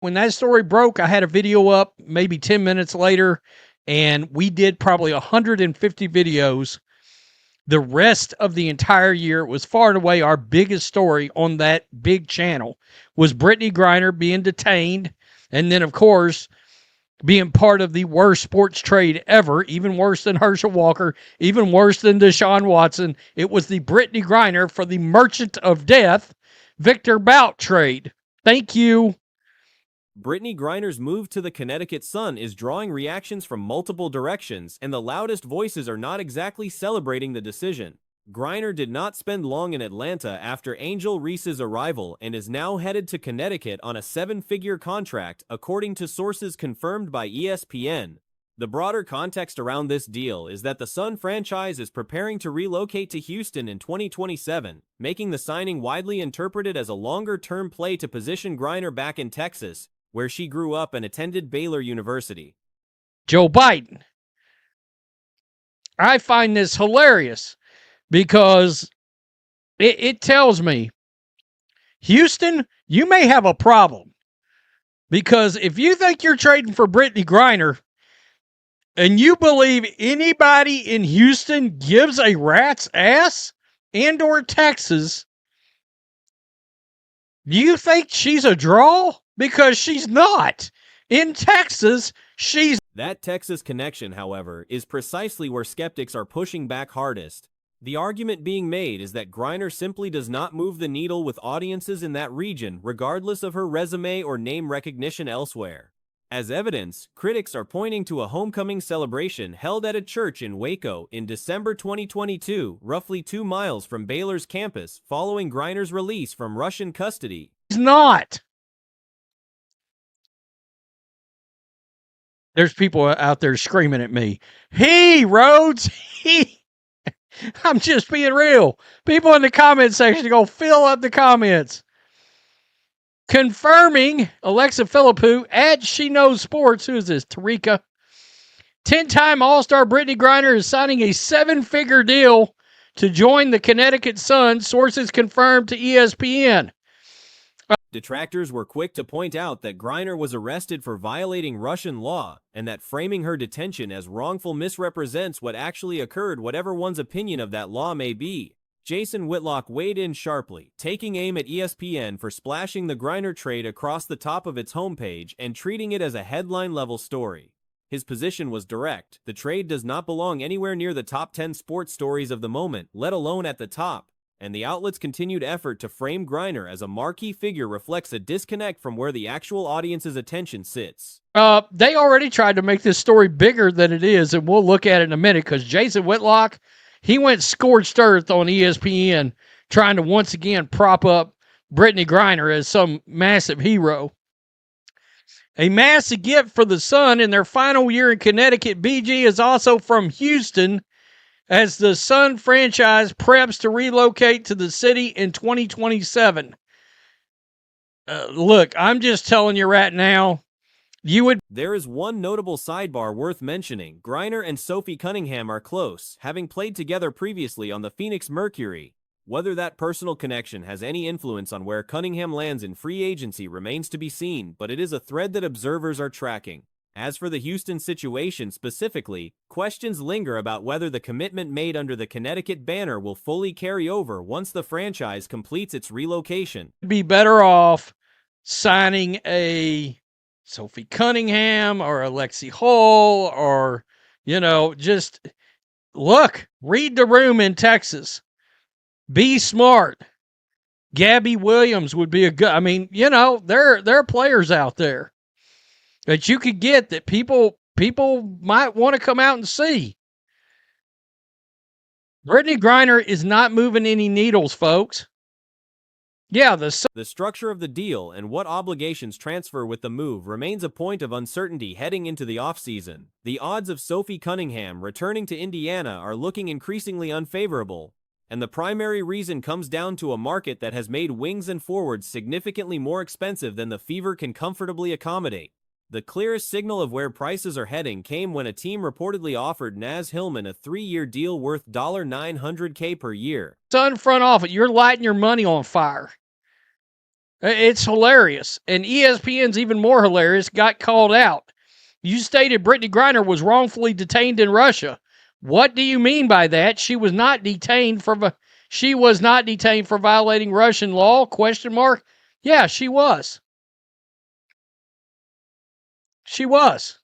When that story broke, I had a video up maybe 10 minutes later, and we did probably 150 videos the rest of the entire year. It was far and away our biggest story on that big channel, was Brittney Griner being detained, and then, of course, being part of the worst sports trade ever, even worse than Herschel Walker, even worse than Deshaun Watson. It was the Brittney Griner for the Merchant of Death, Victor Bout trade. Thank you. Brittney Griner's move to the Connecticut Sun is drawing reactions from multiple directions, and the loudest voices are not exactly celebrating the decision. Griner did not spend long in Atlanta after Angel Reese's arrival and is now headed to Connecticut on a 7-figure contract, according to sources confirmed by ESPN. The broader context around this deal is that the Sun franchise is preparing to relocate to Houston in 2027, making the signing widely interpreted as a longer-term play to position Griner back in Texas, where she grew up and attended Baylor University. Joe Biden. I find this hilarious because it tells me, Houston, you may have a problem. Because if you think you're trading for Brittney Griner and you believe anybody in Houston gives a rat's ass and or Texas, do you think she's a draw? Because she's not. In Texas, she's... That Texas connection, however, is precisely where skeptics are pushing back hardest. The argument being made is that Griner simply does not move the needle with audiences in that region, regardless of her resume or name recognition elsewhere. As evidence, critics are pointing to a homecoming celebration held at a church in Waco in December 2022, roughly 2 miles from Baylor's campus, following Griner's release from Russian custody. She's not. There's people out there screaming at me. He, Rhodes, he. I'm just being real. People in the comment section go fill up the comments. Confirming Alexa Philippou at She Knows Sports. Who is this? Tarika. 10-time All-Star Brittney Griner is signing a 7-figure deal to join the Connecticut Sun, sources confirmed to ESPN. Detractors were quick to point out that Griner was arrested for violating Russian law, and that framing her detention as wrongful misrepresents what actually occurred, whatever one's opinion of that law may be. Jason Whitlock weighed in sharply, taking aim at ESPN for splashing the Griner trade across the top of its homepage and treating it as a headline-level story. His position was direct. The trade does not belong anywhere near the top 10 sports stories of the moment, let alone at the top. And the outlet's continued effort to frame Griner as a marquee figure reflects a disconnect from where the actual audience's attention sits. They already tried to make this story bigger than it is, and we'll look at it in a minute, because Jason Whitlock, he went scorched earth on ESPN, trying to once again prop up Brittney Griner as some massive hero. A massive gift for the Sun in their final year in Connecticut. BG is also from Houston, as the Sun franchise preps to relocate to the city in 2027. Look, I'm just telling you right now, There is one notable sidebar worth mentioning. Griner and Sophie Cunningham are close, having played together previously on the Phoenix Mercury. Whether that personal connection has any influence on where Cunningham lands in free agency remains to be seen, but it is a thread that observers are tracking. As for the Houston situation specifically, questions linger about whether the commitment made under the Connecticut banner will fully carry over once the franchise completes its relocation. Be better off signing a Sophie Cunningham or Alexi Hull, or, just look, read the room in Texas. Be smart. Gabby Williams would be a good, there are players out there that you could get that people might want to come out and see. Brittney Griner is not moving any needles, folks. Yeah, the structure of the deal and what obligations transfer with the move remains a point of uncertainty heading into the offseason. The odds of Sophie Cunningham returning to Indiana are looking increasingly unfavorable, and the primary reason comes down to a market that has made wings and forwards significantly more expensive than the Fever can comfortably accommodate. The clearest signal of where prices are heading came when a team reportedly offered Naz Hillman a 3-year deal worth $900K per year. Sun front office, you're lighting your money on fire. It's hilarious. And ESPN's even more hilarious, got called out. You stated Brittney Griner was wrongfully detained in Russia. What do you mean by that? She was not detained for violating Russian law? Question mark. Yeah, she was. She was.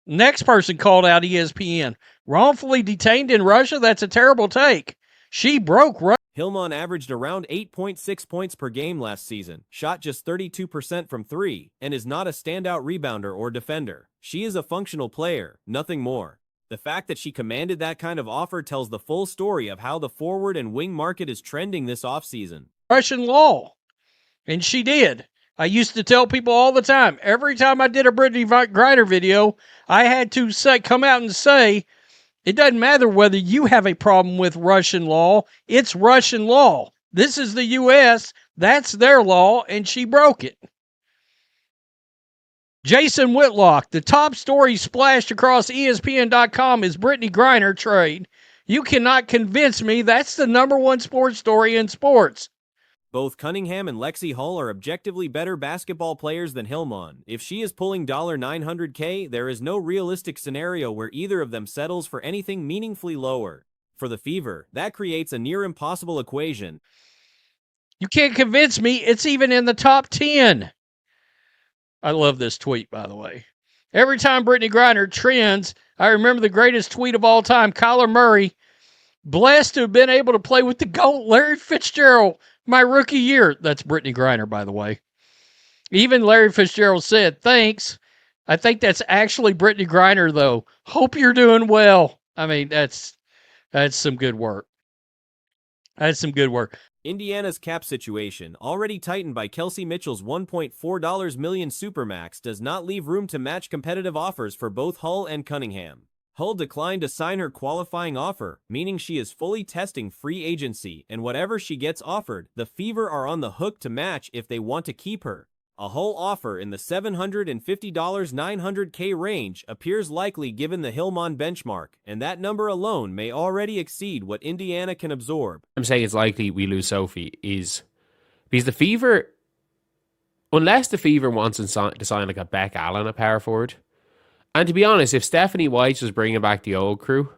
Next person called out ESPN. Wrongfully detained in Russia? That's a terrible take. She broke Russia. Hillman averaged around 8.6 points per game last season, shot just 32% from three, and is not a standout rebounder or defender. She is a functional player, nothing more. The fact that she commanded that kind of offer tells the full story of how the forward and wing market is trending this offseason. Russian law. And she did. I used to tell people all the time, every time I did a Brittney Griner video, I had to come out and say, it doesn't matter whether you have a problem with Russian law. It's Russian law. This is the U.S. That's their law, and she broke it. Jason Whitlock, the top story splashed across ESPN.com is Brittney Griner trade. You cannot convince me that's the number one sports story in sports. Both Cunningham and Lexi Hull are objectively better basketball players than Hillman. If she is pulling $900K, there is no realistic scenario where either of them settles for anything meaningfully lower. For the Fever, that creates a near impossible equation. You can't convince me it's even in the top 10. I love this tweet, by the way. Every time Brittney Griner trends, I remember the greatest tweet of all time, Kyler Murray, blessed to have been able to play with the GOAT, Larry Fitzgerald, my rookie year. That's Brittney Griner, by the way. Even Larry Fitzgerald said, thanks. I think that's actually Brittney Griner, though. Hope you're doing well. I mean, that's some good work. That's some good work. Indiana's cap situation, already tightened by Kelsey Mitchell's $1.4 million Supermax, does not leave room to match competitive offers for both Hull and Cunningham. Hull declined to sign her qualifying offer, meaning she is fully testing free agency, and whatever she gets offered, the Fever are on the hook to match if they want to keep her. A Hull offer in the $750-900K range appears likely given the Hillman benchmark, and that number alone may already exceed what Indiana can absorb. I'm saying it's likely we lose Sophie is because the Fever, unless the Fever wants to sign like a Beck Allen, a power forward. And to be honest, if Stephanie White was bringing back the old crew,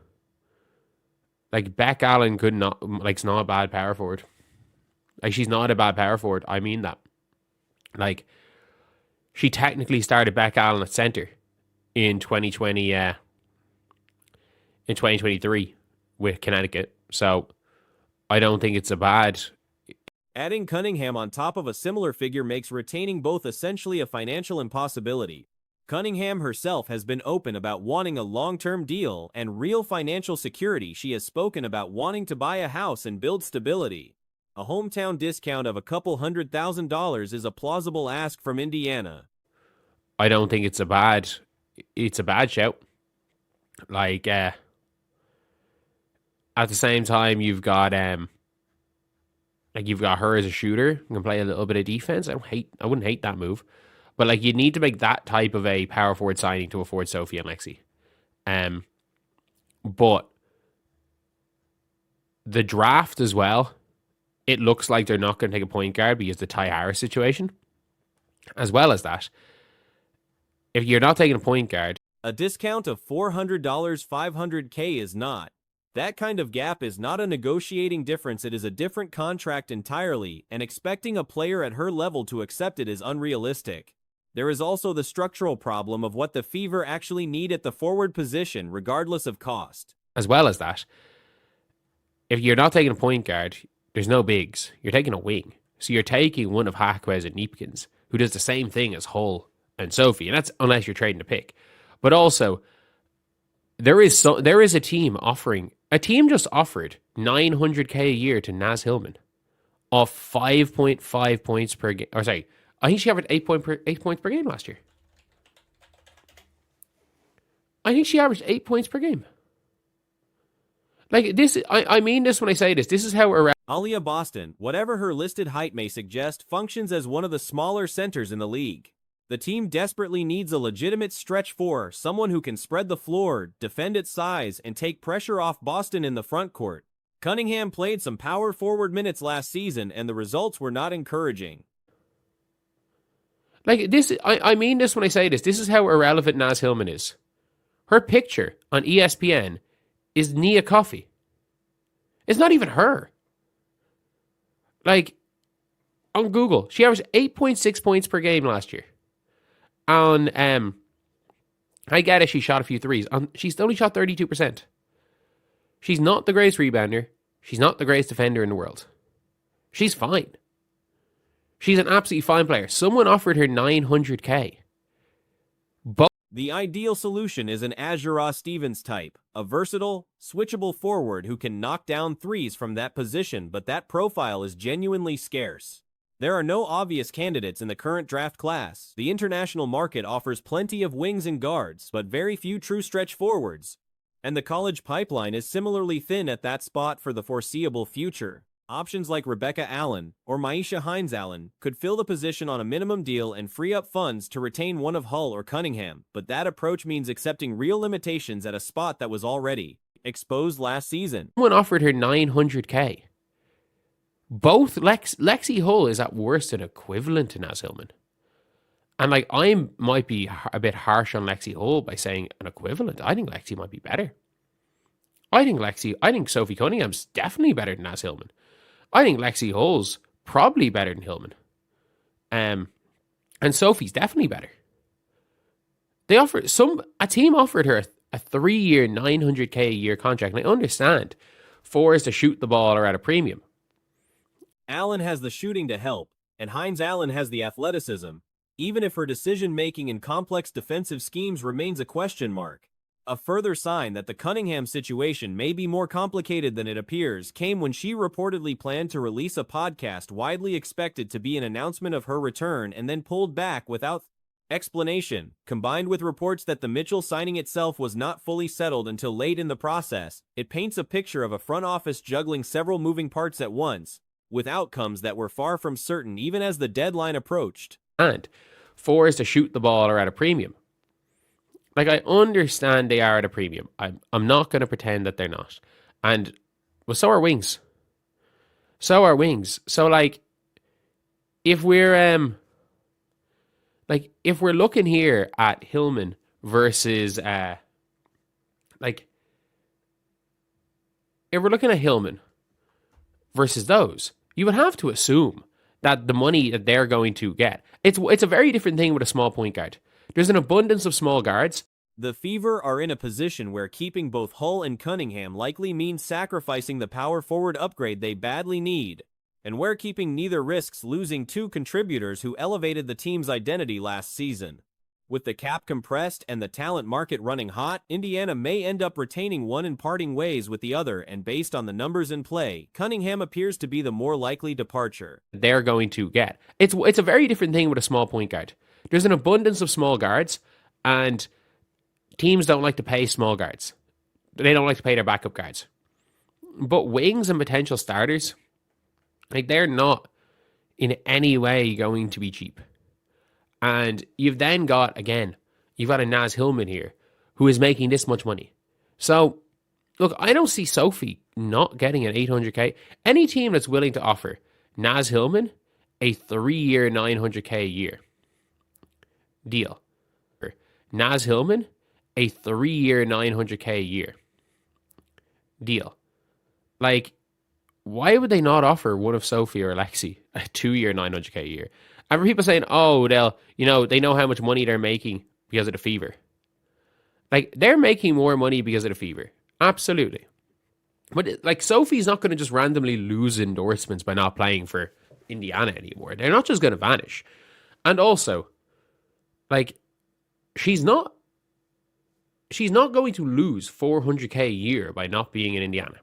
like Beck Allen could not, like, it's not a bad power forward. Like, she's not a bad power forward. I mean that. Like, she technically started Beck Allen at center in 2023 with Connecticut. So I don't think it's a bad. Adding Cunningham on top of a similar figure makes retaining both essentially a financial impossibility. Cunningham herself has been open about wanting a long-term deal and real financial security. She has spoken about wanting to buy a house and build stability. A hometown discount of a couple $100,000 is a plausible ask from Indiana. I don't think it's a bad shout. Like, at the same time, you've got her as a shooter who can play a little bit of defense. I wouldn't hate that move. But like, you need to make that type of a power forward signing to afford Sophie and Lexi. But the draft as well, it looks like they're not going to take a point guard because of the Ty Harris situation. As well as that, if you're not taking a point guard, a discount of $400, $500K is not. That kind of gap is not a negotiating difference. It is a different contract entirely, and expecting a player at her level to accept it is unrealistic. There is also the structural problem of what the Fever actually need at the forward position, regardless of cost. As well as that, if you're not taking a point guard, there's no bigs. You're taking a wing. So you're taking one of Hakwes and Niepkins, who does the same thing as Hull and Sophie, and that's unless you're trading a pick. But also, there is a team just offered $900K a year to Naz Hillman off 5.5 points per game. Or sorry, I think she averaged 8 points per game last year. I think she averaged 8 points per game. Like this, I mean this when I say this. This is how Alia Boston, whatever her listed height may suggest, functions as one of the smaller centers in the league. The team desperately needs a legitimate stretch four, someone who can spread the floor, defend its size, and take pressure off Boston in the front court. Cunningham played some power forward minutes last season, and the results were not encouraging. Like this, I mean this when I say this. This is how irrelevant Naz Hillman is. Her picture on ESPN is Nia Coffey. It's not even her. Like, on Google, she averaged 8.6 points per game last year. On, I get it, she shot a few threes. She's only shot 32%. She's not the greatest rebounder. She's not the greatest defender in the world. She's fine. She's an absolutely fine player. Someone offered her $900K. The ideal solution is an Azura Stevens type, a versatile, switchable forward who can knock down threes from that position, but that profile is genuinely scarce. There are no obvious candidates in the current draft class. The international market offers plenty of wings and guards, but very few true stretch forwards. And the college pipeline is similarly thin at that spot for the foreseeable future. Options like Rebecca Allen or Maisha Hines Allen could fill the position on a minimum deal and free up funds to retain one of Hull or Cunningham, but that approach means accepting real limitations at a spot that was already exposed last season. Someone offered her $900K. Both Lexi Hull is at worst an equivalent to Naz Hillman. And like, I might be a bit harsh on Lexi Hull by saying an equivalent. I think Lexi might be better. I think Sophie Cunningham's definitely better than Naz Hillman. I think Lexi Hull's probably better than Hillman. And Sophie's definitely better. A team offered her a 3-year, $900K a year contract. And I understand 4 is to shoot the ball or at a premium. Allen has the shooting to help, and Hines Allen has the athleticism, even if her decision-making in complex defensive schemes remains a question mark. A further sign that the Cunningham situation may be more complicated than it appears came when she reportedly planned to release a podcast widely expected to be an announcement of her return and then pulled back without explanation. Combined with reports that the Mitchell signing itself was not fully settled until late in the process, it paints a picture of a front office juggling several moving parts at once, with outcomes that were far from certain even as the deadline approached. And 4 is to shoot the ball or at a premium. Like, I understand they are at a premium. I'm not going to pretend that they're not. And, well, so are wings. So, like, if we're looking here at Hillman versus, if we're looking at Hillman versus those, you would have to assume that the money that they're going to get, it's a very different thing with a small point guard. There's an abundance of small guards. The Fever are in a position where keeping both Hull and Cunningham likely means sacrificing the power forward upgrade they badly need, and where keeping neither risks losing 2 contributors who elevated the team's identity last season. With the cap compressed and the talent market running hot, Indiana may end up retaining one and parting ways with the other, and based on the numbers in play, Cunningham appears to be the more likely departure. They're going to get. It's a very different thing with a small point guard. There's an abundance of small guards, and teams don't like to pay small guards. They don't like to pay their backup guards. But wings and potential starters, like, they're not in any way going to be cheap. And you've then got, again, you've got a Naz Hillman here who is making this much money. So, look, I don't see Sophie not getting an $800K. Any team that's willing to offer Naz Hillman a 3-year, $900K a year deal. Naz Hillman, a 3-year, $900K a year deal. Like, why would they not offer one of Sophie or Alexi a 2-year, $900K a year? And for people saying, oh, they know how much money they're making because of the Fever. Like, they're making more money because of the Fever. Absolutely. But, like, Sophie's not going to just randomly lose endorsements by not playing for Indiana anymore. They're not just going to vanish. And also, like, she's not going to lose $400K a year by not being in Indiana.